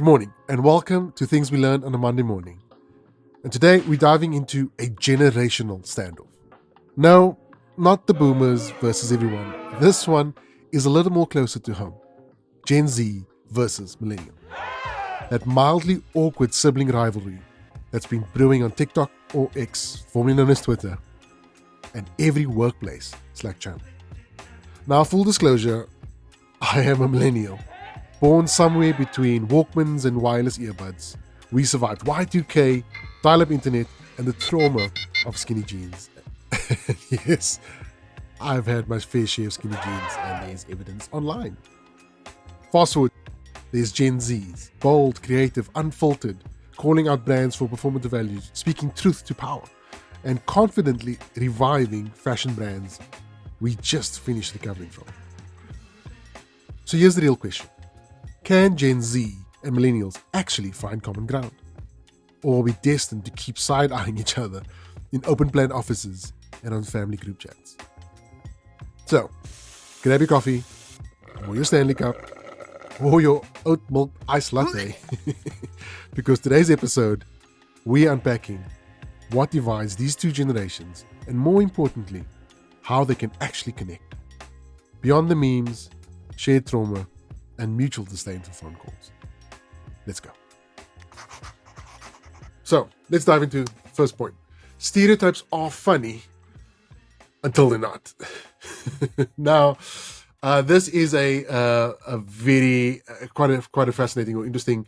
Good morning and welcome to Things We Learn on a Monday morning. And today we're diving into a generational standoff. No, not the boomers versus everyone. This one is a little more closer to home. Gen Z versus millennial. That mildly awkward sibling rivalry that's been brewing on TikTok or X, formerly known as Twitter, and every workplace Slack channel. Now, full disclosure, I am a millennial. Born somewhere between Walkmans and wireless earbuds, we survived Y2K, dial-up internet, and the trauma of skinny jeans. Yes, I've had my fair share of skinny jeans, and there's evidence online. Fast forward, there's Gen Zs, bold, creative, unfiltered, calling out brands for performative values, speaking truth to power, and confidently reviving fashion brands we just finished recovering from. So here's the real question. Can Gen Z and millennials actually find common ground? Or are we destined to keep side-eyeing each other in open-plan offices and on family group chats? So, grab your coffee, or your Stanley Cup, or your oat milk iced latte, because today's episode, we're unpacking what divides these two generations, and more importantly, how they can actually connect. Beyond the memes, shared trauma, and mutual disdain for phone calls. Let's go. So, let's dive into the first point. Stereotypes are funny until they're not. Now, this is a very quite a fascinating or interesting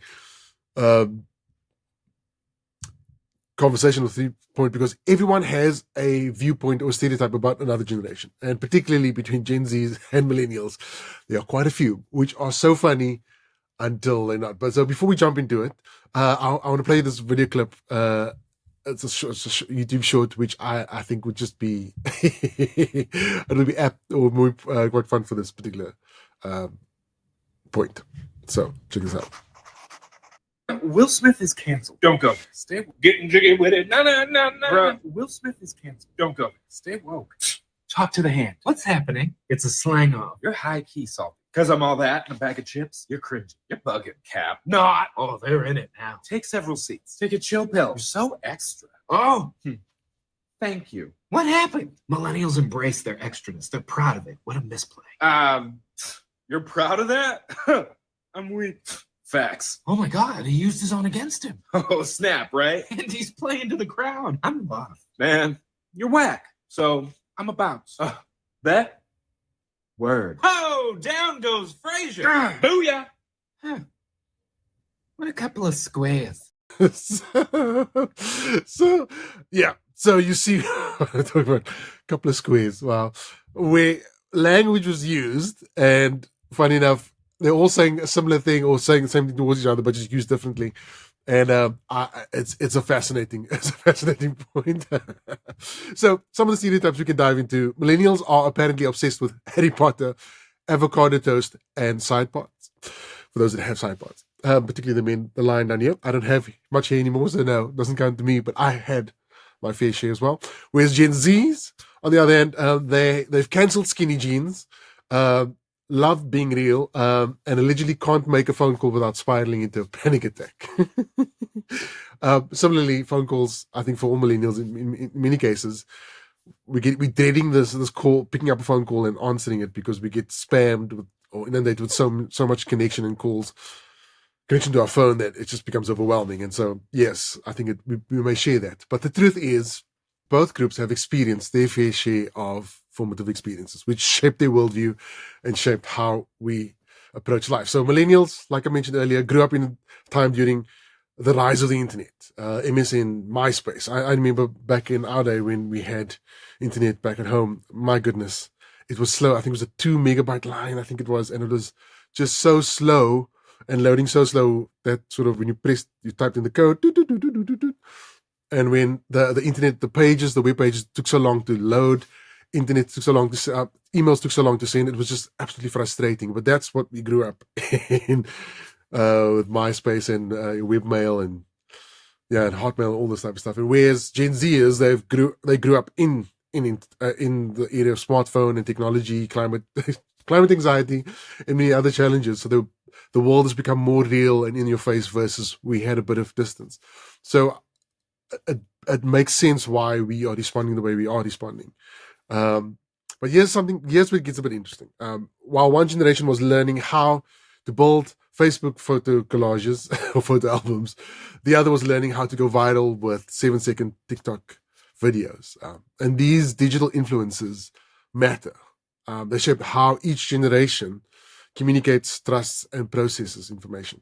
conversational point, because everyone has a viewpoint or stereotype about another generation, and particularly between Gen Zs and millennials, there are quite a few which are so funny until they're not. But so before we jump into it, I want to play this video clip. It's a YouTube short which I think would just be it'll be apt or more quite fun for this particular point. So check this out. Will Smith is canceled. Don't go. Stay getting jiggy with it. No. Bruh, Will Smith is canceled. Don't go. Stay woke. Talk to the hand. What's happening? It's a slang off. You're high key salty. Because I'm all that in a bag of chips. You're cringing. You're bugging, Cap. Not. Oh, they're in it now. Take several seats. Take a chill pill. You're so extra. Oh, Thank you. what happened? Millennials embrace their extraness. They're proud of it. What a misplay. You're proud of that? I'm weak. Facts. Oh my God, he used his own against him. Oh, snap, right? And he's playing to the crowd. I'm buff. Man, you're whack. So I'm a bounce. Bet? Word. Oh, down goes Frazier. Booyah! What a couple of squares. so yeah, so you see talking about a couple of squares, wow, where language was used, and funny enough, they're all saying a similar thing or saying the same thing towards each other, but just used differently. And it's a fascinating point. So some of the stereotypes we can dive into. Millennials are apparently obsessed with Harry Potter, avocado toast, and side parts. For those that have side parts, particularly the line down here. I don't have much hair anymore, so no, it doesn't count to me. But I had my fair share as well. Whereas Gen Zs, on the other hand, they've cancelled skinny jeans. Love being real, and allegedly can't make a phone call without spiraling into a panic attack. Similarly, phone calls, I think for all millennials, in many cases, we're dreading this call, picking up a phone call and answering it, because we get spammed with, or inundated with so much connection and connection to our phone, that it just becomes overwhelming. And so, yes, I think we may share that. But the truth is, both groups have experienced their fair share of formative experiences, which shaped their worldview and shaped how we approach life. So millennials, like I mentioned earlier, grew up in a time during the rise of the internet, MSN, MySpace. I remember back in our day when we had internet back at home, my goodness, it was slow. I think it was a 2 megabyte line, I think it was, and it was just so slow and loading so slow that sort of when you typed in the code, and when the internet, the web pages took so long to load, internet took so long to set up, emails took so long to send, it was just absolutely frustrating. But that's what we grew up in, with MySpace and webmail and Hotmail, all this type of stuff. And whereas Gen Zers, they grew up in the area of smartphone and technology, climate anxiety, and many other challenges. So the world has become more real and in your face versus we had a bit of distance. So it makes sense why we are responding the way we are responding. But here's where it gets a bit interesting. While one generation was learning how to build Facebook photo collages or photo albums, the other was learning how to go viral with 7-second TikTok videos. And these digital influences matter. They shape how each generation communicates, trusts, and processes information.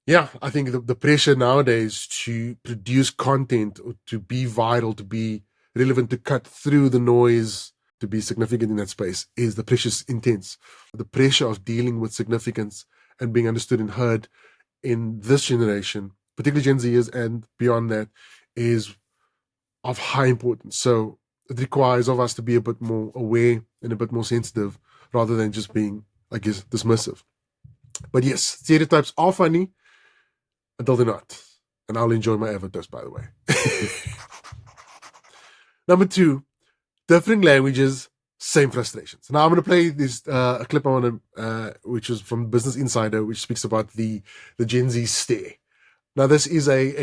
Yeah, I think the pressure nowadays to produce content or to be viral, to be relevant, to cut through the noise, to be significant in that space the pressure is intense. The pressure of dealing with significance and being understood and heard in this generation, particularly Gen Zers and beyond that, is of high importance. So it requires of us to be a bit more aware and a bit more sensitive rather than just being, I guess, dismissive. But yes, stereotypes are funny until they're not. And I'll enjoy my avocados, by the way. Number 2, different languages, same frustrations. Now I'm going to play this a clip I want to, which is from Business Insider, which speaks about the Gen Z stare. Now this is a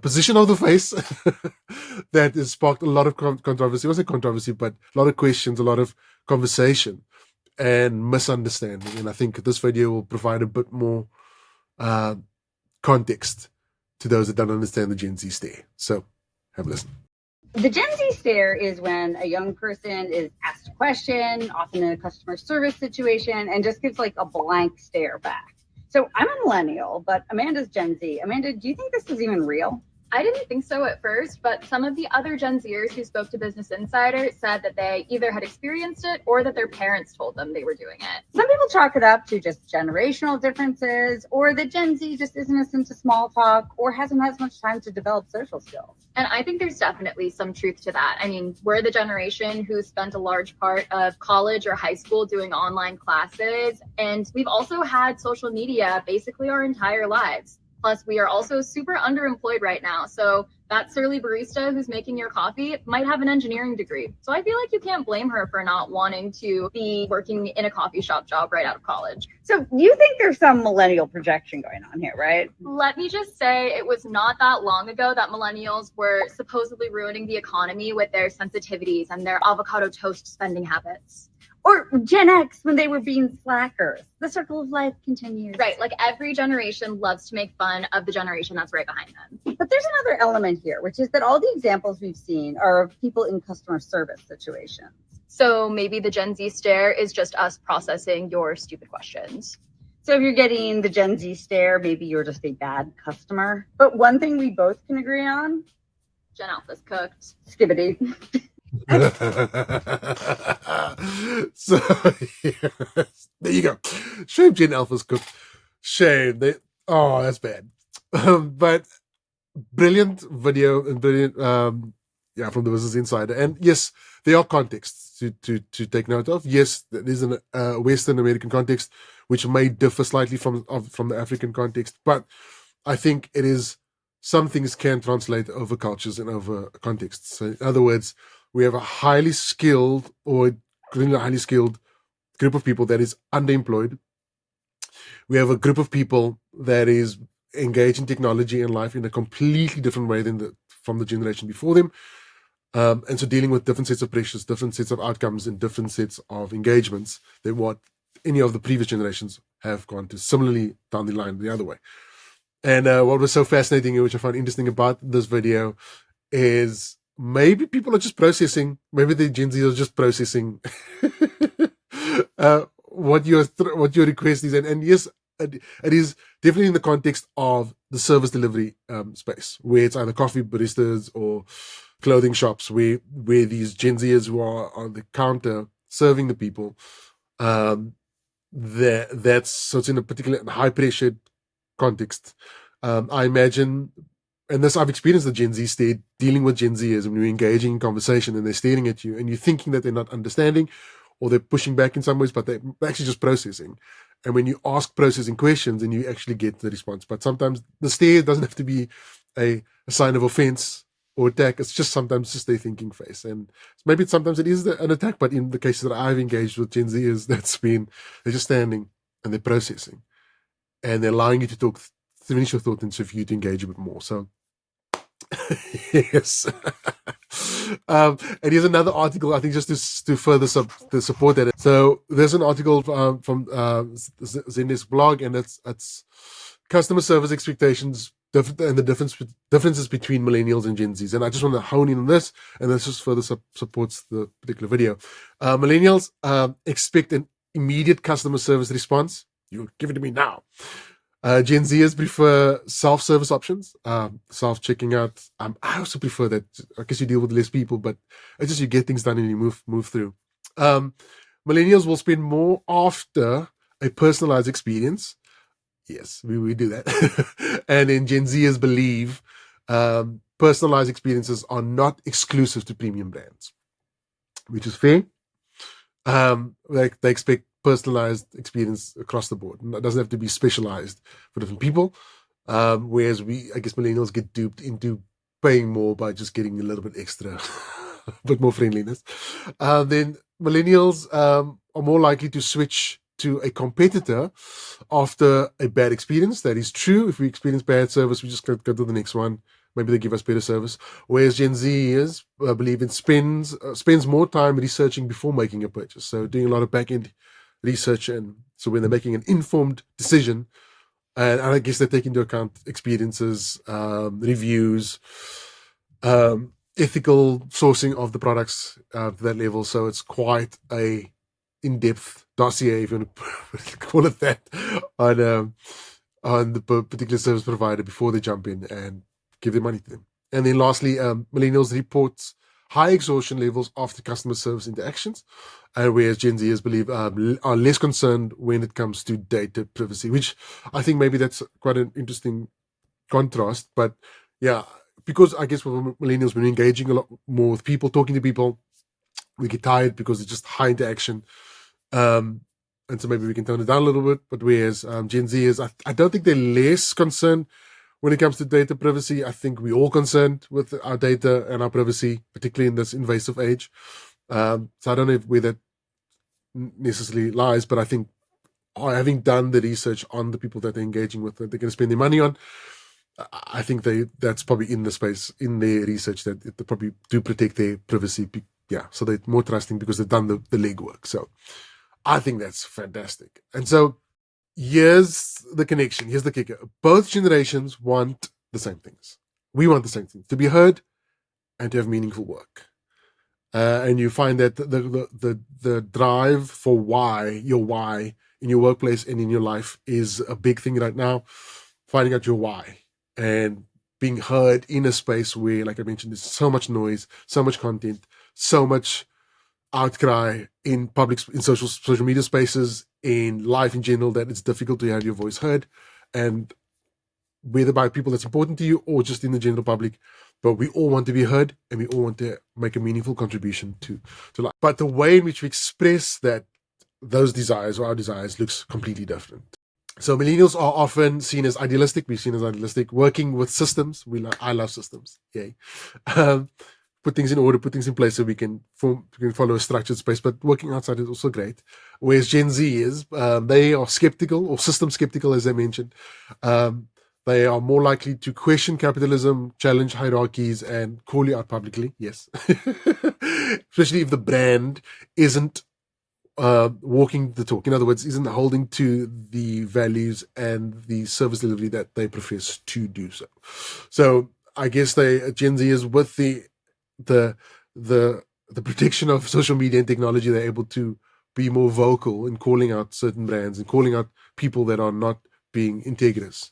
position of the face that has sparked a lot of controversy. It wasn't controversy, but a lot of questions, a lot of conversation and misunderstanding. And I think this video will provide a bit more context to those that don't understand the Gen Z stare. So have a listen. The Gen Z stare is when a young person is asked a question, often in a customer service situation, and just gives like a blank stare back. So I'm a millennial, but Amanda's Gen Z. Amanda, do you think this is even real? I didn't think so at first, but some of the other Gen Zers who spoke to Business Insider said that they either had experienced it or that their parents told them they were doing it. Some people chalk it up to just generational differences, or that Gen Z just isn't as into small talk or hasn't had as much time to develop social skills. And I think there's definitely some truth to that. I mean, we're the generation who spent a large part of college or high school doing online classes, and we've also had social media basically our entire lives. Plus, we are also super underemployed right now. So that surly barista who's making your coffee might have an engineering degree. So I feel like you can't blame her for not wanting to be working in a coffee shop job right out of college. So you think there's some millennial projection going on here, right? Let me just say it was not that long ago that millennials were supposedly ruining the economy with their sensitivities and their avocado toast spending habits. Or Gen X when they were being slackers. The circle of life continues. Right, like every generation loves to make fun of the generation that's right behind them. But there's another element here, which is that all the examples we've seen are of people in customer service situations. So maybe the Gen Z stare is just us processing your stupid questions. So if you're getting the Gen Z stare, maybe you're just a bad customer. But one thing we both can agree on? Gen Alpha's cooked. Skibbity. So yes, there you go. Shame Gen Alpha's cooked. Shame. That's bad. But brilliant video and brilliant from the Business Insider. And yes, there are contexts to take note of. Yes, there is a Western American context which may differ slightly from the African context, but I think it is some things can translate over cultures and over contexts. So in other words, we have a highly skilled group of people that is underemployed. We have a group of people that is engaged in technology and life in a completely different way than from the generation before them. And so dealing with different sets of pressures, different sets of outcomes, and different sets of engagements than what any of the previous generations have gone to, similarly down the line the other way. And what was so fascinating, which I found interesting about this video, is maybe people are just processing, maybe the Gen Z are just processing what your request is. And yes, it is definitely in the context of the service delivery space, where it's either coffee baristas or clothing shops, where these Gen Zers who are on the counter serving the people, so it's in a particular high pressured context. I imagine, and this I've experienced the Gen Z stare, dealing with Gen Zers when you're engaging in conversation and they're staring at you and you're thinking that they're not understanding or they're pushing back in some ways, but they're actually just processing. And when you ask processing questions and you actually get the response, but sometimes the stare doesn't have to be a sign of offense. or attack. It's just sometimes just their thinking face, and maybe sometimes it is an attack. But in the cases that I've engaged with Gen Zers, they're just standing and they're processing, and they're allowing you to talk, to finish your thought, and so for you to engage a bit more. So yes. And here's another article, I think, just to further to support that. So there's an article from Zandesk blog, and it's customer service expectations and the differences between millennials and Gen Zs. And I just want to hone in on this, and this just further supports the particular video. Millennials expect an immediate customer service response. You give it to me now. Gen Zers prefer self-service options, self-checking out. I also prefer that. I guess you deal with less people, but it's just you get things done and you move through. Millennials will spend more after a personalized experience. Yes, we do that. And then Gen Zers believe personalized experiences are not exclusive to premium brands, which is fair. Like they expect personalized experience across the board. It doesn't have to be specialized for different people. Whereas I guess millennials get duped into paying more by just getting a little bit extra, a bit more friendliness. Then millennials are more likely to switch to a competitor after a bad experience. That is true. If we experience bad service, we just go to the next one. Maybe they give us better service. Whereas Gen Z believe it spends more time researching before making a purchase. So doing a lot of back-end research, and so when they're making an informed decision, and I guess they take into account experiences, reviews, ethical sourcing of the products to that level. So it's quite a in-depth dossier, if you want to call it that, on the particular service provider before they jump in and give their money to them. And then lastly, millennials report high exhaustion levels after customer service interactions, whereas Gen Zers believe are less concerned when it comes to data privacy, which I think maybe that's quite an interesting contrast. But yeah, because I guess with millennials, we're engaging a lot more with people, talking to people, we get tired because it's just high interaction. And so maybe we can tone it down a little bit. But whereas Gen Zers, I don't think they're less concerned when it comes to data privacy. I think we're all concerned with our data and our privacy, particularly in this invasive age. So I don't know where that necessarily lies, but I think having done the research on the people that they're engaging with, that they're going to spend their money on, I think that's probably in the space, in their research, that they probably do protect their privacy. Yeah, so they're more trusting because they've done the legwork. So I think that's fantastic. And so here's the connection. Here's the kicker. Both generations want the same things. We want the same things: to be heard and to have meaningful work. And you find that the drive for why in your workplace and in your life is a big thing right now. Finding out your why and being heard in a space where, like I mentioned, there's so much noise, so much content, so much outcry in social media spaces, in life in general, that it's difficult to have your voice heard, and whether by people that's important to you or just in the general public. But we all want to be heard, and we all want to make a meaningful contribution to life. But the way in which we express those desires or our desires looks completely different. So millennials are often seen as idealistic. We're seen as idealistic, working with systems. I love systems. Yay. Put things in order, put things in place so we can follow a structured space, but working outside is also great. Whereas Gen Z they are skeptical, or system skeptical, as I mentioned. They are more likely to question capitalism, challenge hierarchies, and call you out publicly. Yes. Especially if the brand isn't walking the talk. In other words, isn't holding to the values and the service delivery that they profess to do so. So I guess Gen Z is with the protection of social media and technology. They're able to be more vocal in calling out certain brands and calling out people that are not being integrous.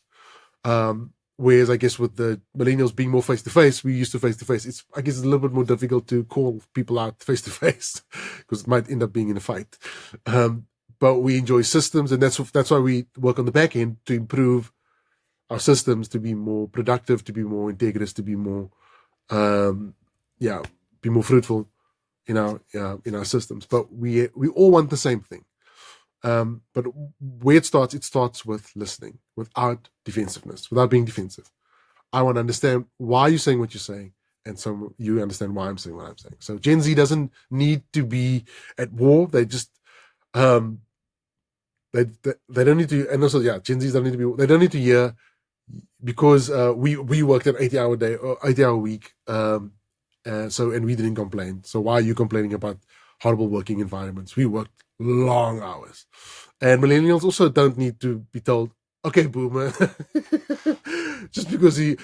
Whereas I guess with the millennials being more face-to-face, we used to face-to-face. I guess it's a little bit more difficult to call people out face-to-face because it might end up being in a fight. But we enjoy systems, and that's why we work on the back end to improve our systems to be more productive, to be more integrous, to be more, be more fruitful in our systems. But we all want the same thing. But where it starts with listening, without defensiveness, without being defensive. I want to understand why you're saying what you're saying, And so you understand why I'm saying what I'm saying. So Gen Z doesn't need to be at war. They just they don't need to, and also Gen Zs don't need to be. They don't need to hear because we worked an 80-hour day or 80-hour week. And we didn't complain. So why are you complaining about horrible working environments? We worked long hours. And millennials also don't need to be told, okay, boomer, just because he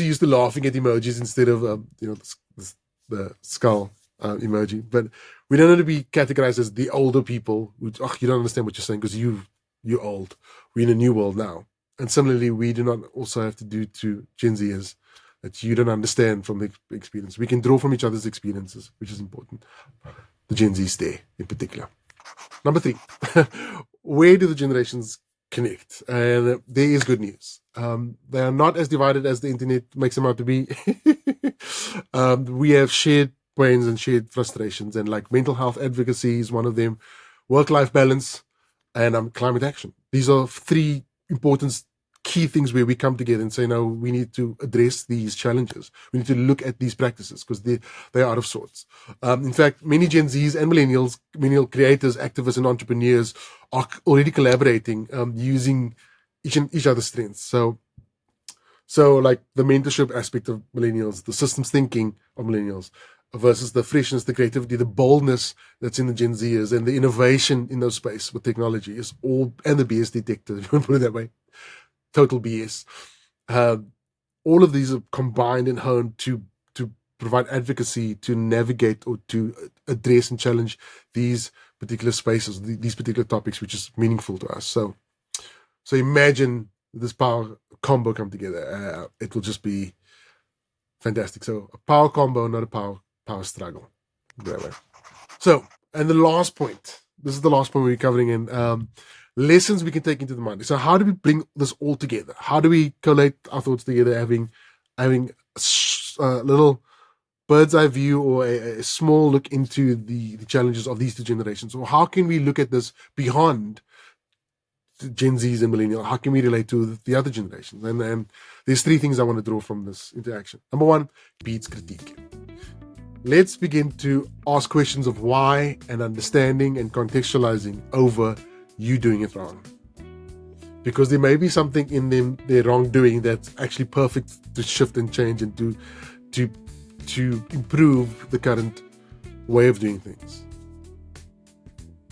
used to laughing at emojis instead of the skull emoji. But we don't need to be categorized as the older people who, you don't understand what you're saying because you're old. We're in a new world now. And similarly, we do not also have to do to Gen Zers that you don't understand from the experience. We can draw from each other's experiences, which is important. The Gen Zs there in particular. Number 3, where do the generations connect? And there is good news. They are not as divided as the internet makes them out to be. We have shared pains and shared frustrations, and like mental health advocacy is one of them, work-life balance, and climate action. These are 3 important key things where we come together and say, no, we need to address these challenges. We need to look at these practices because they are out of sorts. In fact, many Gen Zs and millennial creators, activists, and entrepreneurs are already collaborating using each other's strengths. So like the mentorship aspect of millennials, the systems thinking of millennials versus the freshness, the creativity, the boldness that's in the Gen Zers, and the innovation in those space with technology is all, and the BS detector, if you want to put it that way. Total BS. All of these are combined and honed to provide advocacy, to navigate or to address and challenge these particular spaces, these particular topics, which is meaningful to us. So imagine this power combo come together. It will just be fantastic. So a power combo, not a power struggle. That way. So, and the last point. This is the last point we're covering in. Lessons we can take into the Monday. So how do we bring this all together? How do we collate our thoughts together, having a little bird's eye view or a small look into the challenges of these 2 generations? Or how can we look at this beyond Gen Zs and millennials? How can we relate to the other generations? And there's 3 things I want to draw from this interaction. Number 1, beats critique. Let's begin to ask questions of why and understanding and contextualizing over you doing it wrong, because there may be something in them, their wrongdoing, that's actually perfect to shift and change and to improve the current way of doing things.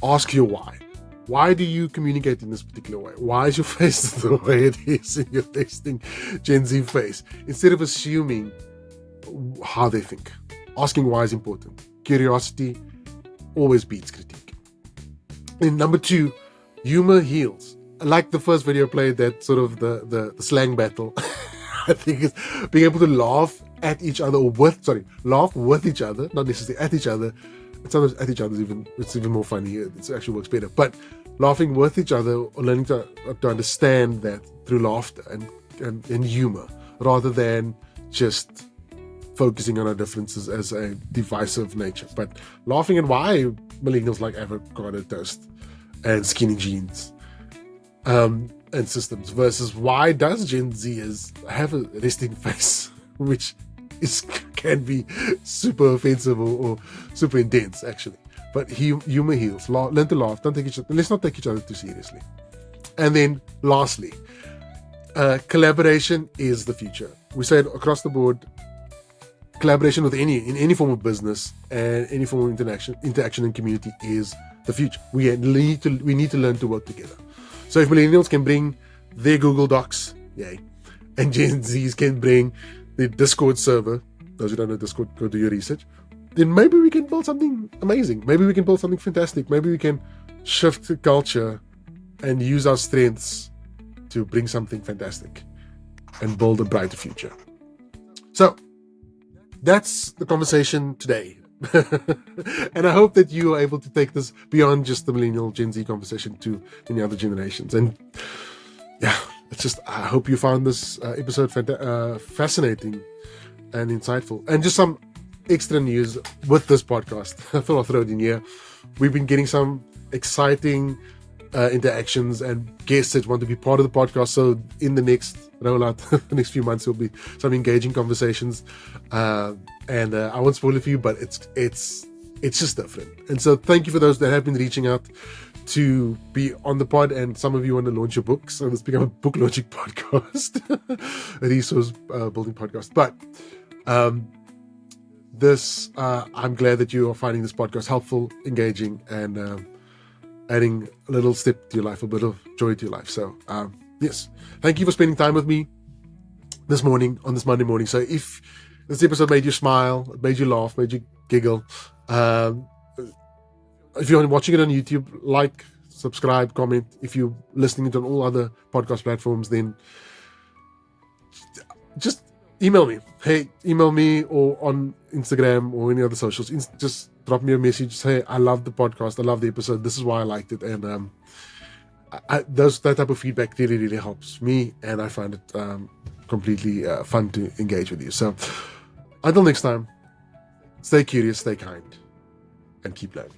Ask your why. Why do you communicate in this particular way? Why is your face the way it is in your texting Gen Z face? Instead of assuming how they think, asking why is important. Curiosity always beats critique. And number 2, humor heals. Like the first video played, that sort of the slang battle. I think it's being able to laugh at each other laugh with each other, not necessarily at each other. Sometimes at each other it's even more funny. It actually works better. But laughing with each other, or learning to understand that through laughter and humor, rather than just focusing on our differences as a divisive nature. But laughing at why millennials like avocado toast and skinny jeans and systems versus why does Gen Z have a resting face, which can be super offensive or super intense actually. But humor heals. Learn to laugh. Let's not take each other too seriously. And then lastly, collaboration is the future. We said across the board, collaboration in any form of business and any form of interaction and community is the future. We need to learn to work together. So if millennials can bring their Google Docs, yay, and Gen Zs can bring the Discord server, those who don't know Discord, go do your research, then maybe we can build something amazing. Maybe we can build something fantastic. Maybe we can shift the culture and use our strengths to bring something fantastic and build a brighter future. So that's the conversation today. And I hope that you are able to take this beyond just the millennial Gen Z conversation to many other generations. And yeah, I hope you found this episode fascinating and insightful. And just some extra news with this podcast, I thought I'll throw it in here. We've been getting some exciting interactions and guests that want to be part of the podcast. So in the next rollout, the next few months, will be some engaging conversations. And I won't spoil it for you, but it's just different. And so thank you for those that have been reaching out to be on the pod, and some of you want to launch your books, so it's become a book launching podcast, a resource building podcast. But I'm glad that you are finding this podcast helpful, engaging, and adding a little step to your life, a bit of joy to your life. So yes, thank you for spending time with me this morning on this Monday morning. So if this episode made you smile, made you laugh, made you giggle, if you're watching it on YouTube, like, subscribe, comment. If you're listening to it on all other podcast platforms, then just email me. Hey, email me, or on Instagram or any other socials. Just drop me a message. Say, I love the podcast. I love the episode. This is why I liked it. And that type of feedback really, really helps me. And I find it completely fun to engage with you. So until next time, stay curious, stay kind, and keep learning.